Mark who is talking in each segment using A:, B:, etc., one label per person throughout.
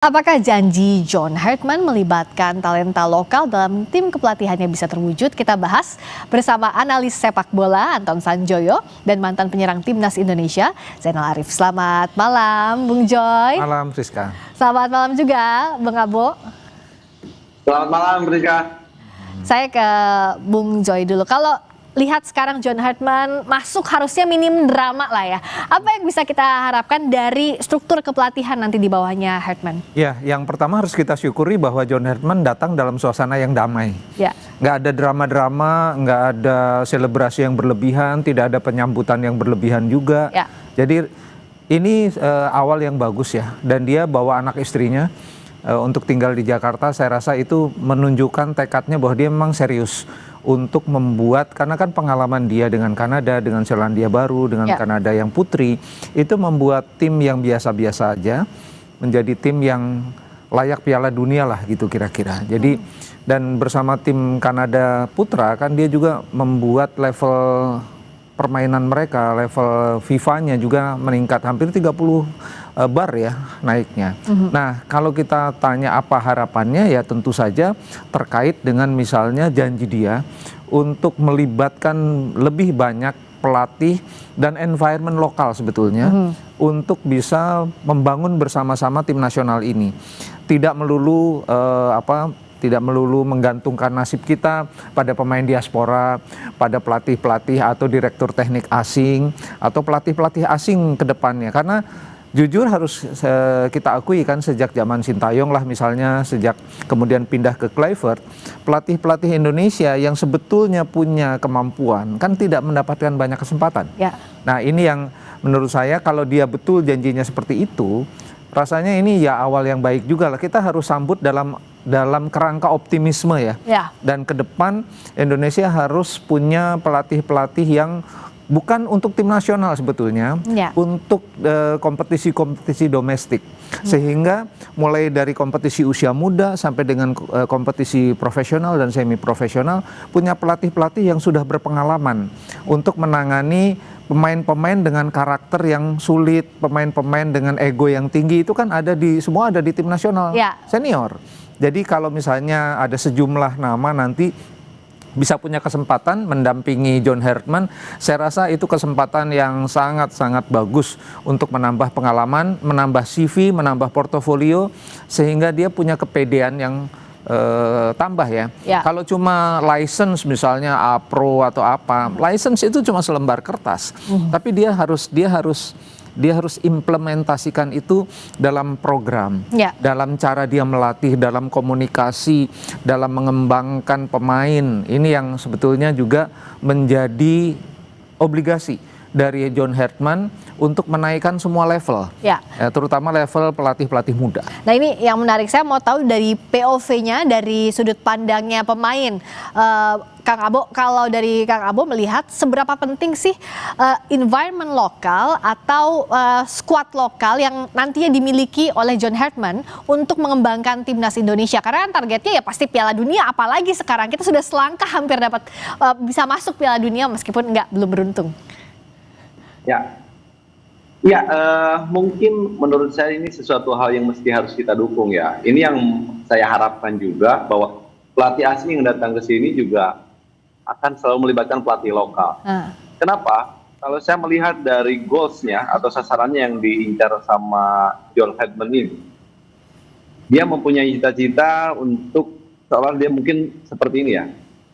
A: Apakah janji John Hartman melibatkan talenta lokal dalam tim kepelatihannya bisa terwujud? Kita bahas bersama analis sepak bola Anton Sanjoyo dan mantan penyerang timnas Indonesia Zainal Arif. Selamat malam, Bung Joy.
B: Malam, Rizka.
A: Selamat malam juga, Bung Abo.
C: Selamat malam, Rizka.
A: Saya ke Bung Joy dulu. Kalau lihat sekarang John Hartman masuk harusnya minim drama lah ya. Apa yang bisa kita harapkan dari struktur kepelatihan nanti di bawahnya Hartman?
B: Ya, yang pertama harus kita syukuri bahwa John Hartman datang dalam suasana yang damai.
A: Ya.
B: Nggak ada drama-drama, nggak ada selebrasi yang berlebihan, tidak ada penyambutan yang berlebihan juga.
A: Ya.
B: Jadi ini awal yang bagus ya. Dan dia bawa anak istrinya untuk tinggal di Jakarta. Saya rasa itu menunjukkan tekadnya bahwa dia memang serius untuk membuat, karena kan pengalaman dia dengan Kanada, dengan Selandia Baru, dengan Kanada yang putri, itu membuat tim yang biasa-biasa aja menjadi tim yang layak Piala Dunia lah gitu kira-kira. Jadi dan bersama tim Kanada putra kan dia juga membuat level permainan mereka, level FIFA-nya juga meningkat hampir 30 bar ya naiknya. Nah, kalau kita tanya apa harapannya, ya tentu saja terkait dengan misalnya janji dia untuk melibatkan lebih banyak pelatih dan environment lokal sebetulnya untuk bisa membangun bersama-sama tim nasional ini. Tidak melulu tidak melulu menggantungkan nasib kita pada pemain diaspora, pada pelatih-pelatih atau direktur teknik asing, atau pelatih-pelatih asing ke depannya. Karena jujur harus kita akui kan sejak zaman Sintayong lah misalnya, sejak kemudian pindah ke Kluivert, pelatih-pelatih Indonesia yang sebetulnya punya kemampuan kan tidak mendapatkan banyak kesempatan.
A: Ya.
B: Nah ini yang menurut saya kalau dia betul janjinya seperti itu, rasanya ini ya awal yang baik juga lah. Kita harus sambut dalam kerangka optimisme ya. Dan ke depan Indonesia harus punya pelatih-pelatih yang bukan untuk tim nasional sebetulnya, untuk kompetisi-kompetisi domestik. Sehingga mulai dari kompetisi usia muda sampai dengan kompetisi profesional dan semi profesional punya pelatih-pelatih yang sudah berpengalaman untuk menangani pemain-pemain dengan karakter yang sulit, pemain-pemain dengan ego yang tinggi, itu kan semua ada di tim nasional senior. Jadi kalau misalnya ada sejumlah nama nanti bisa punya kesempatan mendampingi John Hartman, saya rasa itu kesempatan yang sangat-sangat bagus untuk menambah pengalaman, menambah CV, menambah portofolio, sehingga dia punya kepedean yang tambah ya. Kalau cuma license misalnya A-Pro atau apa, license itu cuma selembar kertas, tapi dia harus implementasikan itu dalam program, dalam cara dia melatih, dalam komunikasi, dalam mengembangkan pemain. Ini yang sebetulnya juga menjadi obligasi dari John Hartman untuk menaikkan semua level, terutama level pelatih-pelatih muda.
A: Nah ini yang menarik, saya mau tahu dari POV-nya, dari sudut pandangnya pemain. Kang Abo, kalau dari Kang Abo melihat seberapa penting sih environment lokal atau skuad lokal yang nantinya dimiliki oleh John Hartman untuk mengembangkan timnas Indonesia? Karena kan targetnya ya pasti Piala Dunia, apalagi sekarang kita sudah selangkah hampir dapat bisa masuk Piala Dunia meskipun belum beruntung.
C: Mungkin menurut saya ini sesuatu hal yang harus kita dukung ya. Ini yang saya harapkan juga, bahwa pelatih asing yang datang ke sini juga akan selalu melibatkan pelatih lokal. Kenapa? Kalau saya melihat dari goalsnya atau sasarannya yang diincar sama John Hartman ini, dia mempunyai cita-cita untuk seolah dia mungkin seperti ini ya.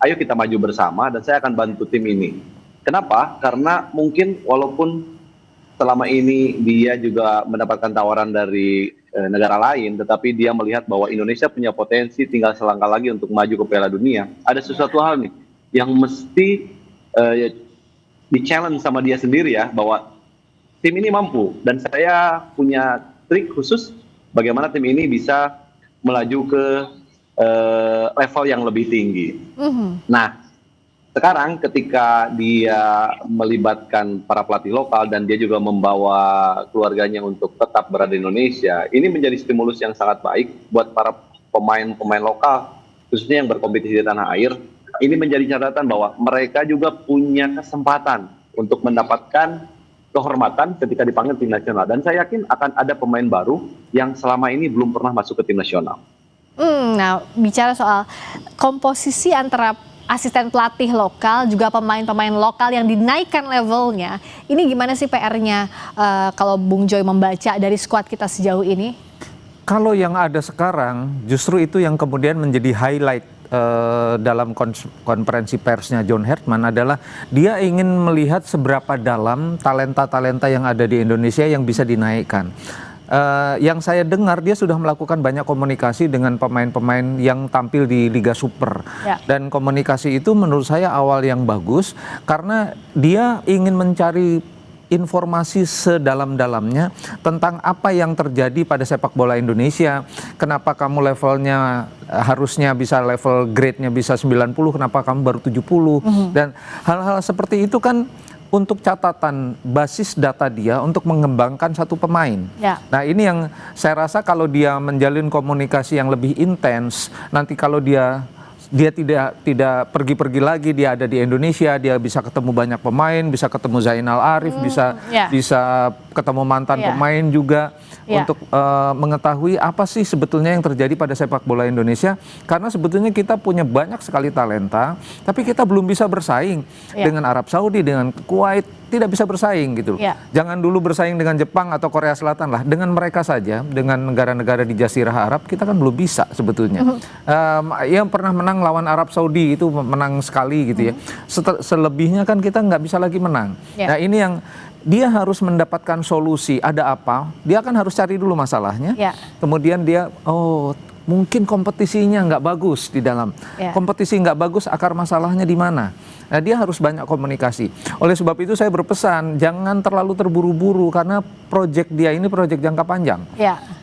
C: Ayo kita maju bersama dan saya akan bantu tim ini. Kenapa? Karena mungkin walaupun selama ini dia juga mendapatkan tawaran dari negara lain, tetapi dia melihat bahwa Indonesia punya potensi, tinggal selangkah lagi untuk maju ke Piala Dunia. Ada sesuatu hal nih yang mesti di-challenge sama dia sendiri ya, bahwa tim ini mampu, dan saya punya trik khusus bagaimana tim ini bisa melaju ke level yang lebih tinggi. Nah, sekarang ketika dia melibatkan para pelatih lokal dan dia juga membawa keluarganya untuk tetap berada di Indonesia, ini menjadi stimulus yang sangat baik buat para pemain-pemain lokal, khususnya yang berkompetisi di tanah air. Ini menjadi catatan bahwa mereka juga punya kesempatan untuk mendapatkan kehormatan ketika dipanggil tim nasional. Dan saya yakin akan ada pemain baru yang selama ini belum pernah masuk ke tim nasional.
A: Nah, bicara soal komposisi antara asisten pelatih lokal juga pemain-pemain lokal yang dinaikkan levelnya, ini gimana sih PR-nya kalau Bung Joy membaca dari skuad kita sejauh ini?
B: Kalau yang ada sekarang justru itu yang kemudian menjadi highlight dalam konferensi persnya John Hartman adalah dia ingin melihat seberapa dalam talenta-talenta yang ada di Indonesia yang bisa dinaikkan. Yang saya dengar dia sudah melakukan banyak komunikasi dengan pemain-pemain yang tampil di Liga Super. Dan komunikasi itu menurut saya awal yang bagus karena dia ingin mencari informasi sedalam-dalamnya tentang apa yang terjadi pada sepak bola Indonesia. Kenapa kamu levelnya harusnya bisa level grade-nya bisa 90, kenapa kamu baru 70. Dan hal-hal seperti itu kan untuk catatan basis data dia untuk mengembangkan satu pemain. Nah ini yang saya rasa kalau dia menjalin komunikasi yang lebih intens, nanti kalau dia tidak pergi-pergi lagi, dia ada di Indonesia, dia bisa ketemu banyak pemain, bisa ketemu Zainal Arif, bisa ketemu mantan pemain juga untuk mengetahui apa sih sebetulnya yang terjadi pada sepak bola Indonesia. Karena sebetulnya kita punya banyak sekali talenta, tapi kita belum bisa bersaing dengan Arab Saudi, dengan Kuwait, tidak bisa bersaing gitu. Jangan dulu bersaing dengan Jepang atau Korea Selatan lah, dengan mereka saja, dengan negara-negara di Jazirah Arab kita kan belum bisa sebetulnya. Yang pernah menang lawan Arab Saudi itu menang sekali gitu ya. Selebihnya kan kita nggak bisa lagi menang. Nah ini yang dia harus mendapatkan solusi. Ada apa? Dia kan harus cari dulu masalahnya. Kemudian dia mungkin kompetisinya nggak bagus di dalam. Kompetisi nggak bagus, akar masalahnya di mana? Nah, dia harus banyak komunikasi. Oleh sebab itu saya berpesan, jangan terlalu terburu-buru karena proyek dia ini proyek jangka panjang.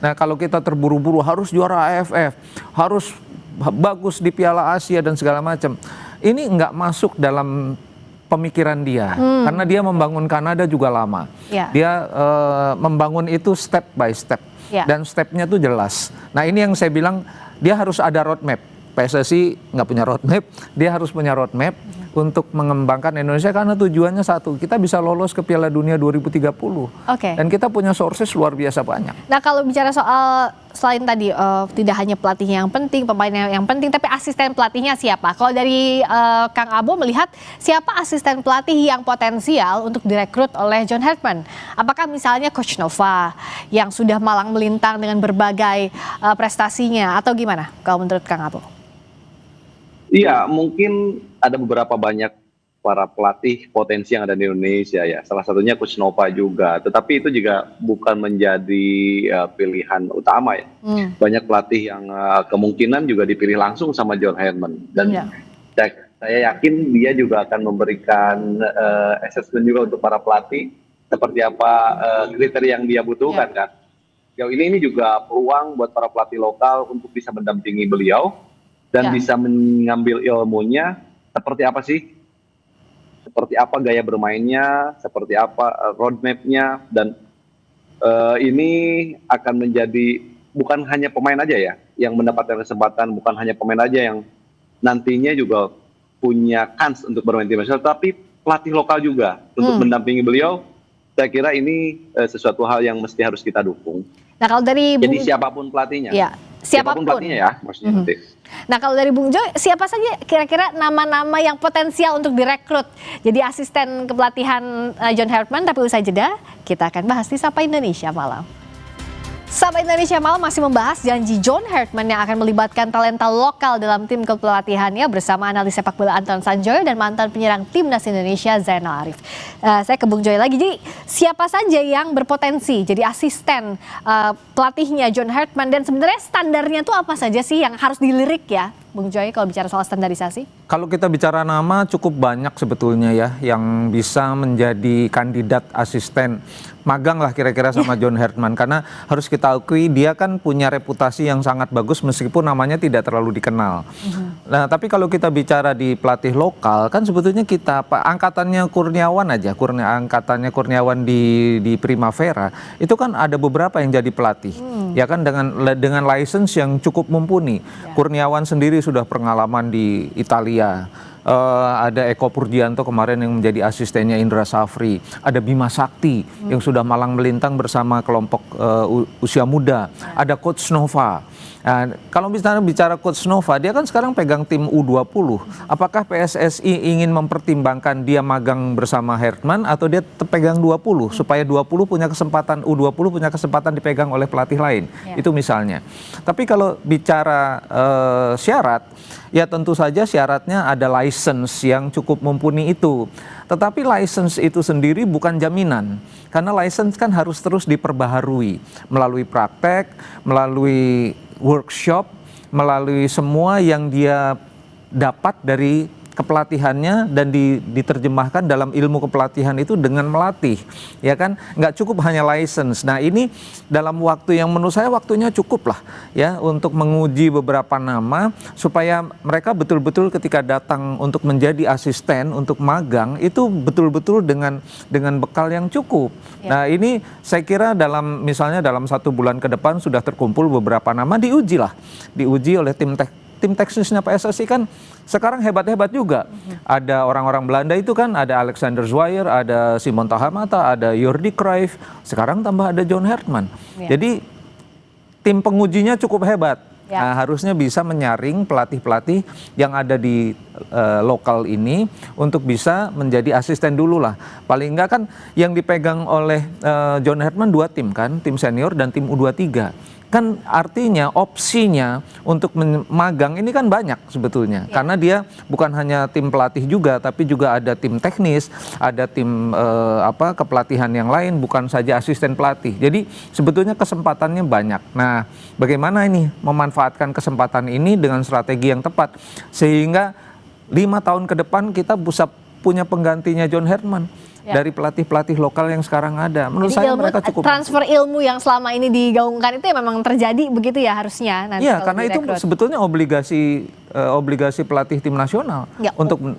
B: Nah, kalau kita terburu-buru harus juara AFF, harus bagus di Piala Asia dan segala macam. Ini nggak masuk dalam pemikiran dia, karena dia membangun Kanada juga lama. Dia membangun itu step by step. Dan stepnya tuh jelas. Nah ini yang saya bilang dia harus ada roadmap. PSSI nggak punya roadmap, dia harus punya roadmap untuk mengembangkan Indonesia karena tujuannya satu, kita bisa lolos ke Piala Dunia 2030. Dan kita punya sources luar biasa banyak.
A: Nah kalau bicara soal selain tadi tidak hanya pelatihnya yang penting, pemainnya yang penting, tapi asisten pelatihnya siapa? Kalau dari Kang Abo melihat siapa asisten pelatih yang potensial untuk direkrut oleh John Hartman? Apakah misalnya Coach Nova yang sudah malang melintang dengan berbagai prestasinya atau gimana kalau menurut Kang Abo?
C: Iya, mungkin ada beberapa banyak para pelatih potensi yang ada di Indonesia ya. Salah satunya Coach Nova juga. Tetapi itu juga bukan menjadi pilihan utama ya. Banyak pelatih yang kemungkinan juga dipilih langsung sama John Hartman. Dan saya yakin dia juga akan memberikan assessment juga untuk para pelatih seperti apa kriteria yang dia butuhkan kan. Jauh ini juga peluang buat para pelatih lokal untuk bisa mendampingi beliau dan bisa mengambil ilmunya seperti apa sih, seperti apa gaya bermainnya, seperti apa roadmapnya, dan ini akan menjadi bukan hanya pemain aja ya yang mendapatkan kesempatan, bukan hanya pemain aja yang nantinya juga punya kans untuk bermain tim nasional, tapi pelatih lokal juga untuk mendampingi beliau. Saya kira ini sesuatu hal yang mesti harus kita dukung.
A: Nah kalau dari
C: jadi siapapun pelatihnya, siapapun pelatihnya ya maksudnya nanti.
A: Nah kalau dari Bung Joy, siapa saja kira-kira nama-nama yang potensial untuk direkrut jadi asisten kepelatihan John Hartman? Tapi usai jeda, kita akan bahas di Sapa Indonesia Malam. Sapa Indonesia Malam masih membahas janji John Hartman yang akan melibatkan talenta lokal dalam tim kepelatihannya bersama analis sepak bola Anton Sanjoyo dan mantan penyerang timnas Indonesia Zainal Arif. Saya ke Bung Joy lagi. Jadi siapa saja yang berpotensi jadi asisten pelatihnya John Hartman dan sebenarnya standarnya tuh apa saja sih yang harus dilirik ya, Bung Joy, kalau bicara soal standarisasi?
B: Kalau kita bicara nama cukup banyak sebetulnya ya yang bisa menjadi kandidat asisten magang lah kira-kira sama John Hartman, karena harus kita akui dia kan punya reputasi yang sangat bagus meskipun namanya tidak terlalu dikenal. Nah tapi kalau kita bicara di pelatih lokal kan sebetulnya kita angkatannya Kurniawan aja, angkatannya Kurniawan di Primavera itu kan ada beberapa yang jadi pelatih ya kan dengan license yang cukup mumpuni. Kurniawan sendiri sudah pengalaman di Italia, ada Eko Purdianto kemarin yang menjadi asistennya Indra Safri, ada Bima Sakti yang sudah malang melintang bersama kelompok usia muda, ada Coach Nova. Nah, kalau misalnya bicara Coach Nova, dia kan sekarang pegang tim U20. Apakah PSSI ingin mempertimbangkan dia magang bersama Herman atau dia pegang 20 supaya 20 punya kesempatan, U20 punya kesempatan dipegang oleh pelatih lain? Itu misalnya. Tapi kalau bicara syarat, ya tentu saja syaratnya ada license yang cukup mumpuni itu. Tetapi license itu sendiri bukan jaminan. Karena license kan harus terus diperbaharui melalui praktek, melalui workshop, melalui semua yang dia dapat dari kepelatihannya dan diterjemahkan dalam ilmu kepelatihan itu dengan melatih, ya kan, nggak cukup hanya license. Nah ini dalam waktu yang menurut saya waktunya cukup lah ya untuk menguji beberapa nama supaya mereka betul-betul ketika datang untuk menjadi asisten untuk magang itu betul-betul dengan bekal yang cukup. Nah ini saya kira misalnya dalam 1 bulan ke depan sudah terkumpul beberapa nama, diuji oleh tim teknisnya PSSI kan sekarang hebat-hebat juga. Ada orang-orang Belanda itu kan, ada Alexander Zwayer, ada Simon Tahamata, ada Jordi Cruyff, sekarang tambah ada John Herman. Jadi tim pengujinya cukup hebat. Nah, harusnya bisa menyaring pelatih-pelatih yang ada di lokal ini untuk bisa menjadi asisten dulu lah. Paling enggak kan yang dipegang oleh John Herman 2 tim kan, tim senior dan tim U23. Kan artinya opsinya untuk magang ini kan banyak sebetulnya. Karena dia bukan hanya tim pelatih juga, tapi juga ada tim teknis, ada tim kepelatihan yang lain, bukan saja asisten pelatih. Jadi sebetulnya kesempatannya banyak. Nah, bagaimana ini memanfaatkan kesempatan ini dengan strategi yang tepat sehingga 5 tahun ke depan kita bisa punya penggantinya John Herman. Dari pelatih-pelatih lokal yang sekarang ada. Menurut saya mereka cukup transfer
A: ilmu yang selama ini digaungkan itu ya memang terjadi begitu ya harusnya nanti.
B: Iya, karena itu sebetulnya obligasi pelatih tim nasional untuk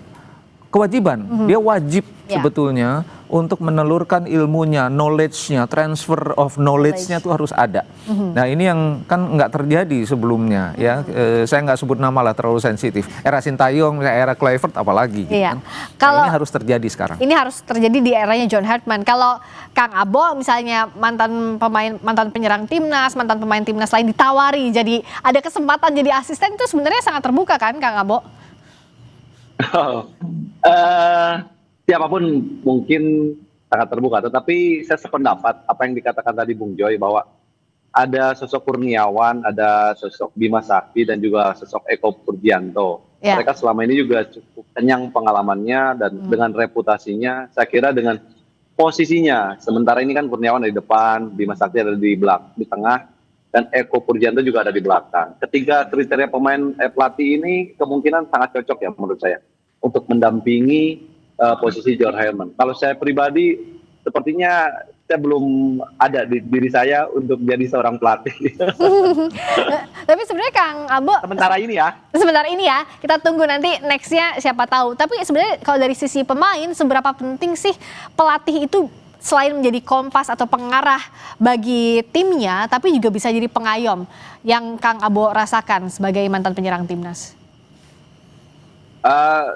B: kewajiban. Dia wajib sebetulnya untuk menelurkan ilmunya, knowledge-nya, transfer of knowledge-nya itu harus ada. Nah ini yang kan nggak terjadi sebelumnya ya. Saya nggak sebut nama lah, terlalu sensitif. Era Sintayong, era Kluivert apalagi. Gitu kan. Nah, ini harus terjadi sekarang.
A: Ini harus terjadi di eranya John Herman. Kalau Kang Abo misalnya mantan penyerang timnas, mantan pemain timnas lain ditawari jadi ada kesempatan jadi asisten itu sebenarnya sangat terbuka kan Kang Abo?
C: Siapapun mungkin sangat terbuka, tetapi saya sependapat apa yang dikatakan tadi Bung Joy bahwa ada sosok Kurniawan, ada sosok Bima Sakti dan juga sosok Eko Purdianto. Mereka selama ini juga cukup kenyang pengalamannya dan dengan reputasinya, saya kira dengan posisinya. Sementara ini kan Kurniawan ada di depan, Bima Sakti ada di tengah, dan Eko Purdianto juga ada di belakang. Ketiga kriteria pemain pelatih ini kemungkinan sangat cocok ya menurut saya untuk mendampingi posisi John Herman. Kalau saya pribadi, sepertinya saya belum ada di diri saya untuk jadi seorang pelatih.
A: Tapi sebenarnya Kang Abo, sementara ini ya, kita tunggu nanti nextnya siapa tahu. Tapi sebenarnya kalau dari sisi pemain, seberapa penting sih pelatih itu selain menjadi kompas atau pengarah bagi timnya, tapi juga bisa jadi pengayom yang Kang Abo rasakan sebagai mantan penyerang timnas?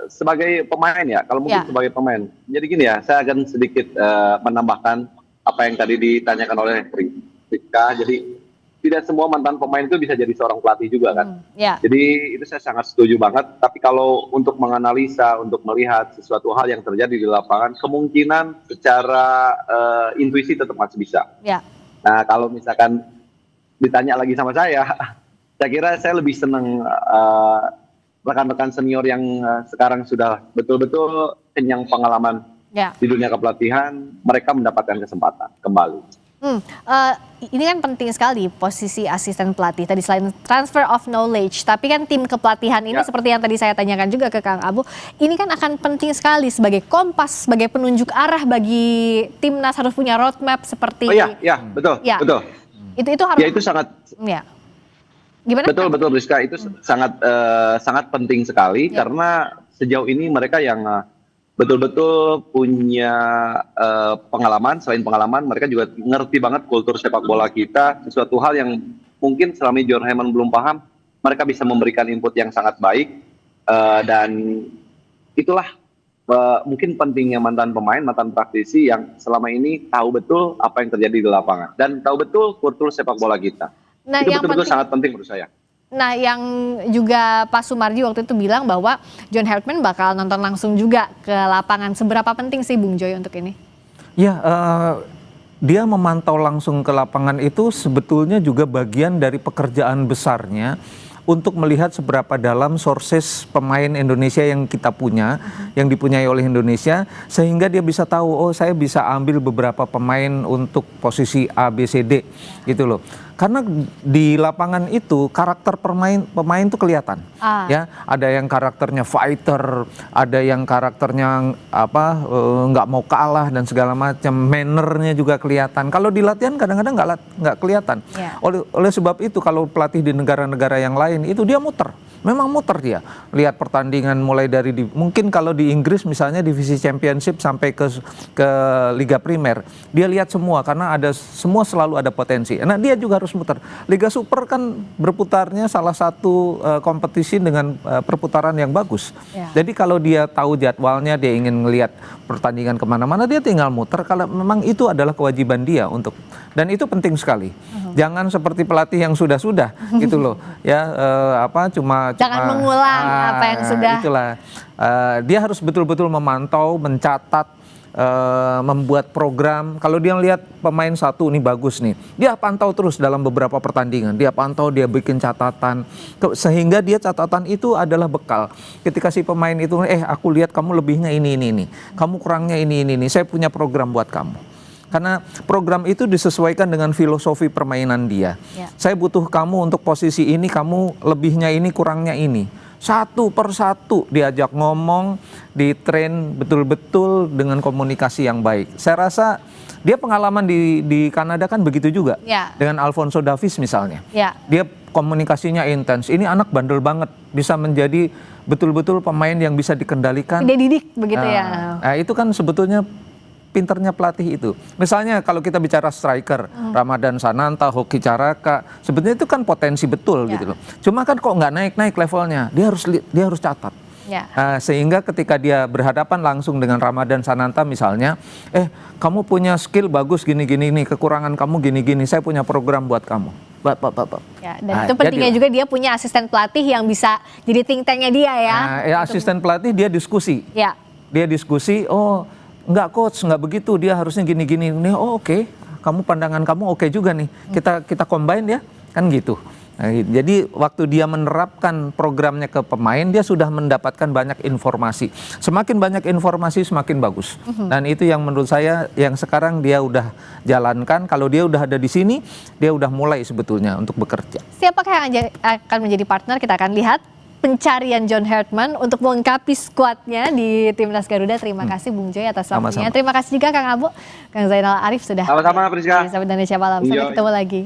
C: Sebagai pemain ya, kalau mungkin sebagai pemain. Jadi gini ya, saya akan sedikit menambahkan apa yang tadi ditanyakan oleh Rika. Jadi tidak semua mantan pemain itu bisa jadi seorang pelatih juga kan. Jadi itu saya sangat setuju banget. Tapi kalau untuk menganalisa, untuk melihat sesuatu hal yang terjadi di lapangan, kemungkinan secara intuisi tetap masih bisa. Nah kalau misalkan ditanya lagi sama saya kira saya lebih senang rekan-rekan senior yang sekarang sudah betul-betul kenyang pengalaman di dunia kepelatihan, mereka mendapatkan kesempatan kembali.
A: Ini kan penting sekali posisi asisten pelatih. Tadi selain transfer of knowledge, tapi kan tim kepelatihan ini seperti yang tadi saya tanyakan juga ke Kang Abo, ini kan akan penting sekali sebagai kompas, sebagai penunjuk arah bagi timnas, harus punya roadmap seperti.
C: Betul.
A: Itu harus.
C: Ya itu sangat.
A: Gimana?
C: Betul Rizka, itu sangat penting sekali karena sejauh ini mereka yang betul-betul punya pengalaman. Selain pengalaman, mereka juga ngerti banget kultur sepak bola kita, sesuatu hal yang mungkin selama John Herman belum paham. Mereka bisa memberikan input yang sangat baik dan itulah mungkin pentingnya mantan pemain, mantan praktisi yang selama ini tahu betul apa yang terjadi di lapangan dan tahu betul kultur sepak bola kita.
A: Nah,
C: itu betul-betul sangat penting menurut saya.
A: Nah, yang juga Pak Sumarji waktu itu bilang bahwa John Hartman bakal nonton langsung juga ke lapangan. Seberapa penting sih Bung Joy untuk ini?
B: Ya, dia memantau langsung ke lapangan itu sebetulnya juga bagian dari pekerjaan besarnya untuk melihat seberapa dalam sources pemain Indonesia yang kita punya, yang dipunyai oleh Indonesia, sehingga dia bisa tahu, oh saya bisa ambil beberapa pemain untuk posisi A, B, C, D, gitu loh. Karena di lapangan itu karakter pemain tuh kelihatan, ya. Ada yang karakternya fighter, ada yang karakternya nggak mau kalah dan segala macam. Mannernya juga kelihatan. Kalau di latihan kadang-kadang nggak kelihatan. Yeah. Oleh sebab itu kalau pelatih di negara-negara yang lain itu dia muter. Memang muter dia, lihat pertandingan mulai dari mungkin kalau di Inggris misalnya divisi Championship sampai ke Liga Primer, dia lihat semua karena semua selalu ada potensi. Nah dia juga harus muter. Liga Super kan berputarnya salah satu kompetisi dengan perputaran yang bagus. Yeah. Jadi kalau dia tahu jadwalnya, dia ingin melihat pertandingan kemana-mana, dia tinggal muter. Kalau memang itu adalah kewajiban dia untuk, dan itu penting sekali. Jangan seperti pelatih yang sudah-sudah gitu loh, ya
A: jangan mengulang apa yang sudah.
B: Itulah, dia harus betul-betul memantau, mencatat, membuat program. Kalau dia lihat pemain satu ini bagus nih, dia pantau terus dalam beberapa pertandingan. Dia pantau, dia bikin catatan, sehingga dia catatan itu adalah bekal. Ketika si pemain itu, aku lihat kamu lebihnya ini, kamu kurangnya ini, saya punya program buat kamu. Karena program itu disesuaikan dengan filosofi permainan dia. Ya. Saya butuh kamu untuk posisi ini, kamu lebihnya ini, kurangnya ini. Satu per satu diajak ngomong, ditrain betul-betul dengan komunikasi yang baik. Saya rasa dia pengalaman di Kanada kan begitu juga. Ya. Dengan Alphonso Davies misalnya. Ya. Dia komunikasinya intens. Ini anak bandel banget, bisa menjadi betul-betul pemain yang bisa dikendalikan.
A: Dia didik begitu ya.
B: Nah, itu kan sebetulnya pinternya pelatih itu. Misalnya kalau kita bicara striker, Ramadan Sananta, Hoki Caraka, sebetulnya itu kan potensi betul gitu loh. Cuma kan kok nggak naik-naik levelnya, dia harus catat. Ya. Sehingga ketika dia berhadapan langsung dengan Ramadan Sananta misalnya, kamu punya skill bagus gini-gini nih, kekurangan kamu gini-gini, saya punya program buat kamu.
A: Ya, dan itu pentingnya juga dia punya asisten pelatih yang bisa jadi think tanknya dia ya.
B: Asisten pelatih dia diskusi. Ya. Dia diskusi, enggak coach, enggak begitu, dia harusnya gini-gini. Oke. Kamu pandangan kamu oke juga nih. Kita combine ya, kan gitu. Nah, jadi waktu dia menerapkan programnya ke pemain, dia sudah mendapatkan banyak informasi. Semakin banyak informasi semakin bagus. Dan itu yang menurut saya yang sekarang dia udah jalankan. Kalau dia udah ada di sini, dia udah mulai sebetulnya untuk bekerja.
A: Siapakah yang akan menjadi partner? Kita akan lihat pencarian John Hartman untuk melengkapi skuadnya di Timnas Garuda. Terima kasih Bung Joy atas waktunya. Terima kasih juga Kang Abo, Kang Zainal Arif sudah.
C: Sama-sama Priska.
A: Sampai Indonesia Malam. Sampai ketemu lagi.